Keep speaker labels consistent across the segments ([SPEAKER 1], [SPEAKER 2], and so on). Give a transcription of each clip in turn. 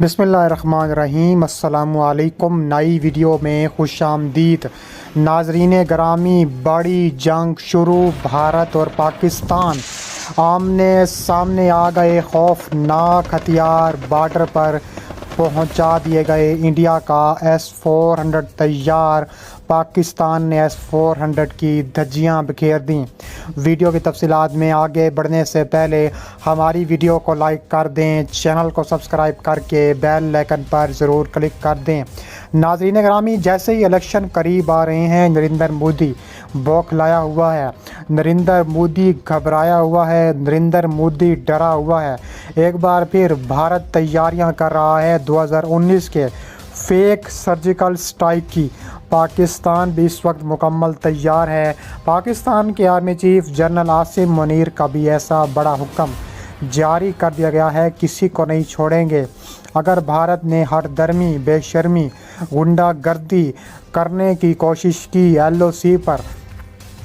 [SPEAKER 1] بسم اللہ الرحمن الرحیم۔ السلام علیکم۔ نئی ویڈیو میں خوش آمدید ناظرین گرامی۔ بڑی جنگ شروع، بھارت اور پاکستان آمنے سامنے آ گئے۔ خوفناک ہتھیار بارڈر پر پہنچا دیے گئے۔ انڈیا کا S-400 تیار، پاکستان نے S-400 کی دھجیاں بکھیر دیں۔ ویڈیو کی تفصیلات میں آگے بڑھنے سے پہلے ہماری ویڈیو کو لائک کر دیں، چینل کو سبسکرائب کر کے بیل آئیکن پر ضرور کلک کر دیں۔ ناظرین گرامی، جیسے ہی الیکشن قریب آ رہے ہیں، نریندر مودی بوکھلایا ہوا ہے، نریندر مودی گھبرایا ہوا ہے، نریندر مودی ڈرا ہوا ہے۔ ایک بار پھر بھارت تیاریاں کر رہا ہے 2019 کے فیک سرجیکل اسٹرائیک کی۔ پاکستان بھی اس وقت مکمل تیار ہے۔ پاکستان کے army chief general Asim Munir کا بھی ایسا بڑا حکم جاری کر دیا گیا ہے، کسی کو نہیں چھوڑیں گے۔ اگر بھارت نے ہٹ درمی، بے شرمی، غنڈہ گردی کرنے کی کوشش کی، LOC پر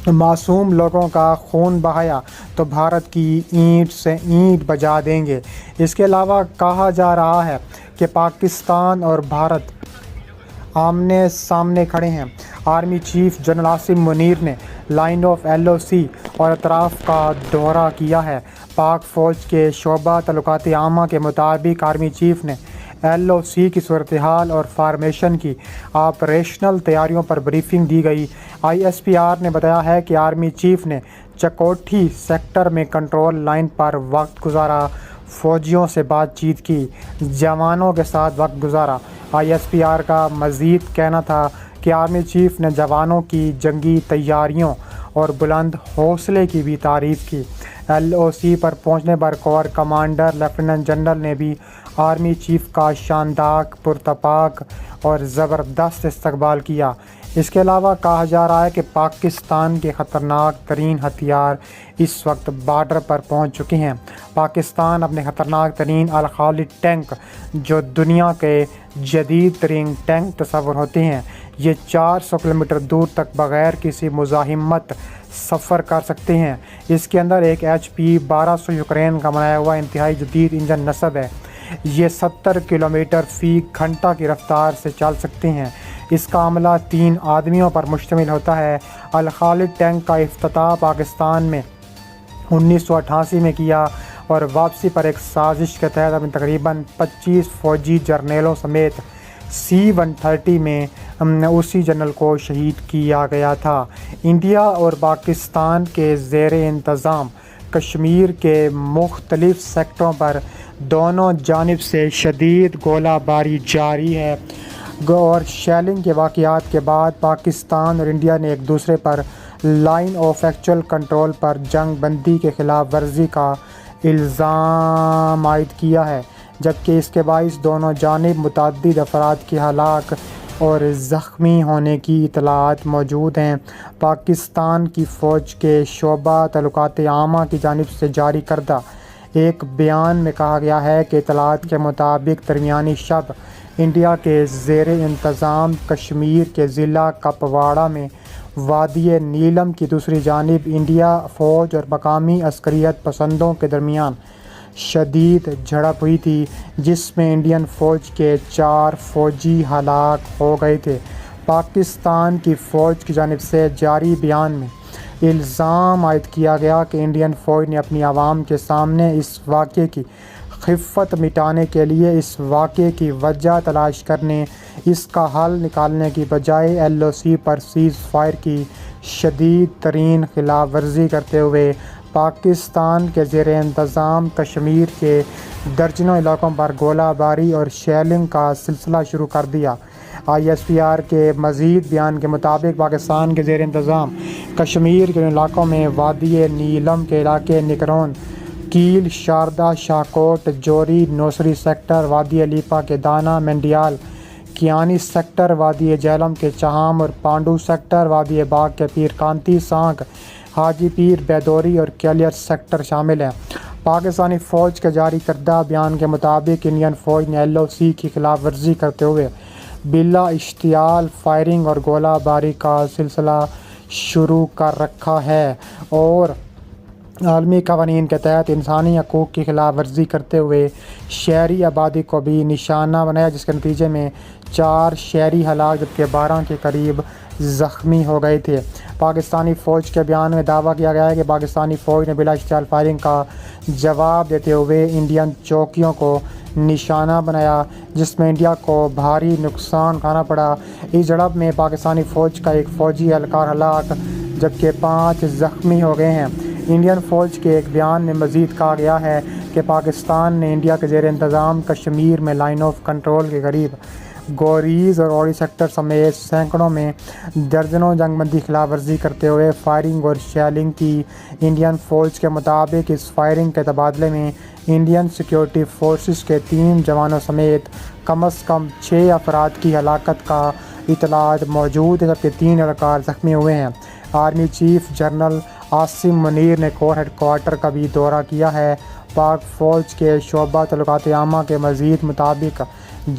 [SPEAKER 1] معصوم لوگوں کا خون بہایا، تو بھارت کی اینٹ سے اینٹ بجا دیں گے۔ اس کے علاوہ کہا جا رہا ہے کہ پاکستان اور بھارت آمنے سامنے کھڑے ہیں۔ Army chief general Asim Munir نے لائن آف LOC اور اطراف کا دورہ کیا ہے۔ پاک فوج کے شعبہ تعلقات عامہ کے مطابق آرمی چیف نے LOC کی صورتحال اور فارمیشن کی آپریشنل تیاریوں پر بریفنگ دی گئی۔ ISPR نے بتایا ہے کہ آرمی چیف نے چکوٹھی سیکٹر میں کنٹرول لائن پر وقت گزارا، فوجیوں سے بات چیت کی، جوانوں کے ساتھ وقت گزارا۔ ISPR کا مزید کہنا تھا کہ آرمی چیف نے جوانوں کی جنگی تیاریوں اور بلند حوصلے کی بھی تعریف کی۔ LOC پر پہنچنے پر کور کمانڈر لیفٹیننٹ جنرل نے بھی آرمی چیف کا شاندار، پرتپاک اور زبردست استقبال کیا۔ اس کے علاوہ کہا جا رہا ہے کہ پاکستان کے خطرناک ترین ہتھیار اس وقت بارڈر پر پہنچ چکے ہیں۔ پاکستان اپنے خطرناک ترین الخالد ٹینک، جو دنیا کے جدید ترین ٹینک تصور ہوتے ہیں، یہ 400 کلومیٹر دور تک بغیر کسی مزاحمت سفر کر سکتے ہیں۔ اس کے اندر ایک HP 1200 یوکرین کا بنایا ہوا انتہائی جدید انجن نصب ہے۔ یہ 70 کلومیٹر فی گھنٹہ کی رفتار سے چل سکتے ہیں۔ اس کا عملہ 3 آدمیوں پر مشتمل ہوتا ہے۔ الخالد ٹینک کا افتتاح پاکستان میں 1988 میں کیا اور واپسی پر ایک سازش کے تحت اپنے تقریباً 25 فوجی جرنیلوں سمیت C-130 میں اسی جنرل کو شہید کیا گیا تھا۔ انڈیا اور پاکستان کے زیر انتظام کشمیر کے مختلف سیکٹروں پر دونوں جانب سے شدید گولہ باری جاری ہے اور شیلنگ کے واقعات کے بعد پاکستان اور انڈیا نے ایک دوسرے پر لائن آف ایکچوئل کنٹرول پر جنگ بندی کے خلاف ورزی کا الزام عائد کیا ہے، جبکہ اس کے باعث دونوں جانب متعدد افراد کے ہلاک اور زخمی ہونے کی اطلاعات موجود ہیں۔ پاکستان کی فوج کے شعبہ تعلقات عامہ کی جانب سے جاری کردہ ایک بیان میں کہا گیا ہے کہ اطلاعات کے مطابق درمیانی شب انڈیا کے زیر انتظام کشمیر کے ضلع کپواڑہ میں وادی نیلم کی دوسری جانب انڈیا فوج اور مقامی عسکریت پسندوں کے درمیان شدید جھڑپ ہوئی تھی، جس میں انڈین فوج کے 4 فوجی ہلاک ہو گئے تھے۔ پاکستان کی فوج کی جانب سے جاری بیان میں الزام عائد کیا گیا کہ انڈین فوج نے اپنی عوام کے سامنے اس واقعے کی خفت مٹانے کے لیے اس واقعے کی وجہ تلاش کرنے، اس کا حل نکالنے کی بجائے LOC پر سیز فائر کی شدید ترین خلاف ورزی کرتے ہوئے پاکستان کے زیر انتظام کشمیر کے درجنوں علاقوں پر گولہ باری اور شیلنگ کا سلسلہ شروع کر دیا۔ ISPR کے مزید بیان کے مطابق پاکستان کے زیر انتظام کشمیر کے علاقوں میں وادی نیلم کے علاقے نکرون، کیل، شاردا، شاہکوٹ، جوری، نوسری سیکٹر، وادی لیپا کے دانا، مینڈیال، کیانی سیکٹر، وادی جہلم کے چہام اور پانڈو سیکٹر، وادی باغ کے پیر کانتی، سانک، حاجی پیر، بیدوری اور کیلیئر سیکٹر شامل ہیں۔ پاکستانی فوج کے جاری کردہ بیان کے مطابق انڈین فوج نے LOC کی خلاف ورزی کرتے ہوئے بلا اشتعال فائرنگ اور گولہ باری کا سلسلہ شروع کر رکھا ہے اور عالمی قوانین کے تحت انسانی حقوق کی خلاف ورزی کرتے ہوئے شہری آبادی کو بھی نشانہ بنایا، جس کے نتیجے میں 4 شہری ہلاک جبکہ 12 کے قریب زخمی ہو گئے تھے۔ پاکستانی فوج کے بیان میں دعویٰ کیا گیا ہے کہ پاکستانی فوج نے بلا اشتعال فائرنگ کا جواب دیتے ہوئے انڈین چوکیوں کو نشانہ بنایا، جس میں انڈیا کو بھاری نقصان اٹھانا پڑا۔ اس جھڑپ میں پاکستانی فوج کا ایک فوجی اہلکار ہلاک جبکہ 5 زخمی ہو گئے ہیں۔ انڈین فوج کے ایک بیان میں مزید کہا گیا ہے کہ پاکستان نے انڈیا کے زیر انتظام کشمیر میں لائن آف کنٹرول کے قریب گوریز اور اوڑی سیکٹر سمیت سینکڑوں میں درجنوں جنگ بندی خلاف ورزی کرتے ہوئے فائرنگ اور شیلنگ کی۔ انڈین فوج کے مطابق اس فائرنگ کے تبادلے میں انڈین سیکیورٹی فورسز کے 3 جوانوں سمیت کم از کم 6 افراد کی ہلاکت کا اطلاعات موجود ہیں جبکہ 3 اہلکار زخمی ہوئے ہیں۔ Army chief general Asim Munir نے کور ہیڈ کوارٹر کا بھی دورہ کیا ہے۔ پاک فوج کے شعبہ تعلقات عامہ کے مزید مطابق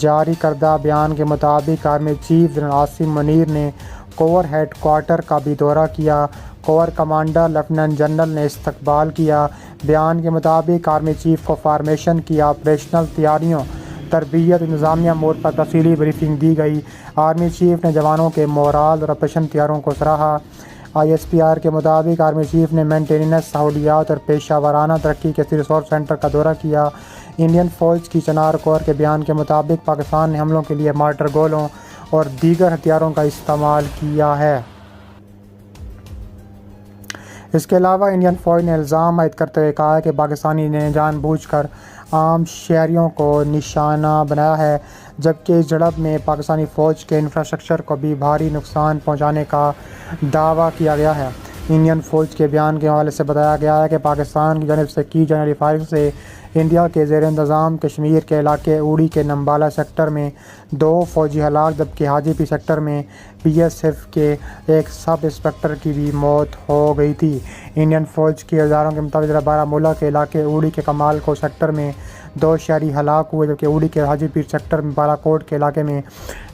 [SPEAKER 1] جاری کردہ بیان کے مطابق army chief general Asim Munir نے کور ہیڈ کوارٹر کا بھی دورہ کیا۔ کور کمانڈر لیفٹیننٹ جنرل نے استقبال کیا۔ بیان کے مطابق آرمی چیف کو فارمیشن کی آپریشنل تیاریوں، تربیت، انتظامیہ امور پر تفصیلی بریفنگ دی گئی۔ آرمی چیف نے جوانوں کے مورال اور آپریشن تیاریوں کو سراہا۔ ISPR کے مطابق آرمی چیف نے مینٹیننس، سہولیات اور پیشہ ورانہ ترقی کے ریسورس سینٹر کا دورہ کیا۔ انڈین فوج کی چنار کور کے بیان کے مطابق پاکستان نے حملوں کے لیے مارٹر گولوں اور دیگر ہتھیاروں کا استعمال کیا ہے۔ اس کے علاوہ انڈین فوج نے الزام عائد کرتے ہوئے کہا ہے کہ پاکستانی نے جان بوجھ کر عام شہریوں کو نشانہ بنایا ہے، جبکہ اس جھڑپ میں پاکستانی فوج کے انفراسٹرکچر کو بھی بھاری نقصان پہنچانے کا دعویٰ کیا گیا ہے۔ انڈین فوج کے بیان کے حوالے سے بتایا گیا ہے کہ پاکستان کی جانب سے کی جانے والی فائرنگ سے انڈیا کے زیر انتظام کشمیر کے علاقے اوڑی کے نمبالا سیکٹر میں 2 فوجی ہلاک جبکہ حاجی پی سیکٹر میں BSF کے ایک سب انسپکٹر کی بھی موت ہو گئی تھی۔ انڈین فوج کی اداروں کے مطابق ضلع بارہمولہ کے علاقے اوڑی کے کمال کو سیکٹر میں 2 شہری ہلاک ہوئے جبکہ اوڑی کے حاجی پیر سیکٹر میں بالاکوٹ کے علاقے میں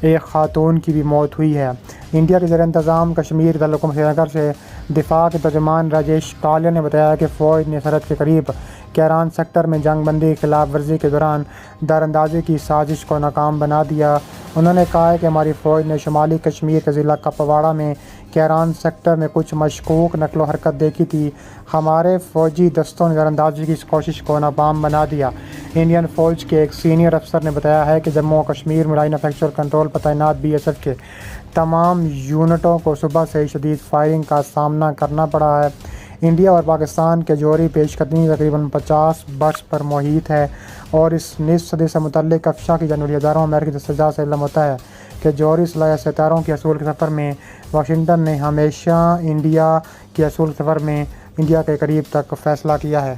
[SPEAKER 1] ایک خاتون کی بھی موت ہوئی ہے۔ انڈیا کے زیر انتظام کشمیر کے تعلق سری نگر سے دفاع کے ترجمان راجیش کالیا نے بتایا کہ فوج نے سرحد کے قریب کیران سیکٹر میں جنگ بندی کی خلاف ورزی کے دوران دراندازی کی سازش کو ناکام بنا دیا۔ انہوں نے کہا کہ ہماری فوج نے شمالی کشمیر کے ضلع کپواڑہ میں کیران سیکٹر میں کچھ مشکوک نقل و حرکت دیکھی تھی۔ ہمارے فوجی دستوں نے دراندازی کی اس کوشش کو ناکام بنا دیا۔ انڈین فوج کے ایک سینئر افسر نے بتایا ہے کہ جموں و کشمیر میں لائن آف ایکچوئل کنٹرول پر تعینات BSF کے تمام یونٹوں کو صبح سے ہی شدید فائرنگ کا سامنا کرنا پڑا ہے۔ انڈیا اور پاکستان کے جوہری پیش قدمی تقریباً 50 برس پر محیط ہے اور اس نصف صدی سے متعلق افشا کی جانے والی ہزاروں امریکی دستاویزات سے علم ہوتا ہے کہ جوہری صلاحیت سے ہتھیاروں کے حصول کے سفر میں واشنگٹن نے ہمیشہ انڈیا کے حصول کے سفر میں انڈیا کے قریب تک فیصلہ کیا ہے۔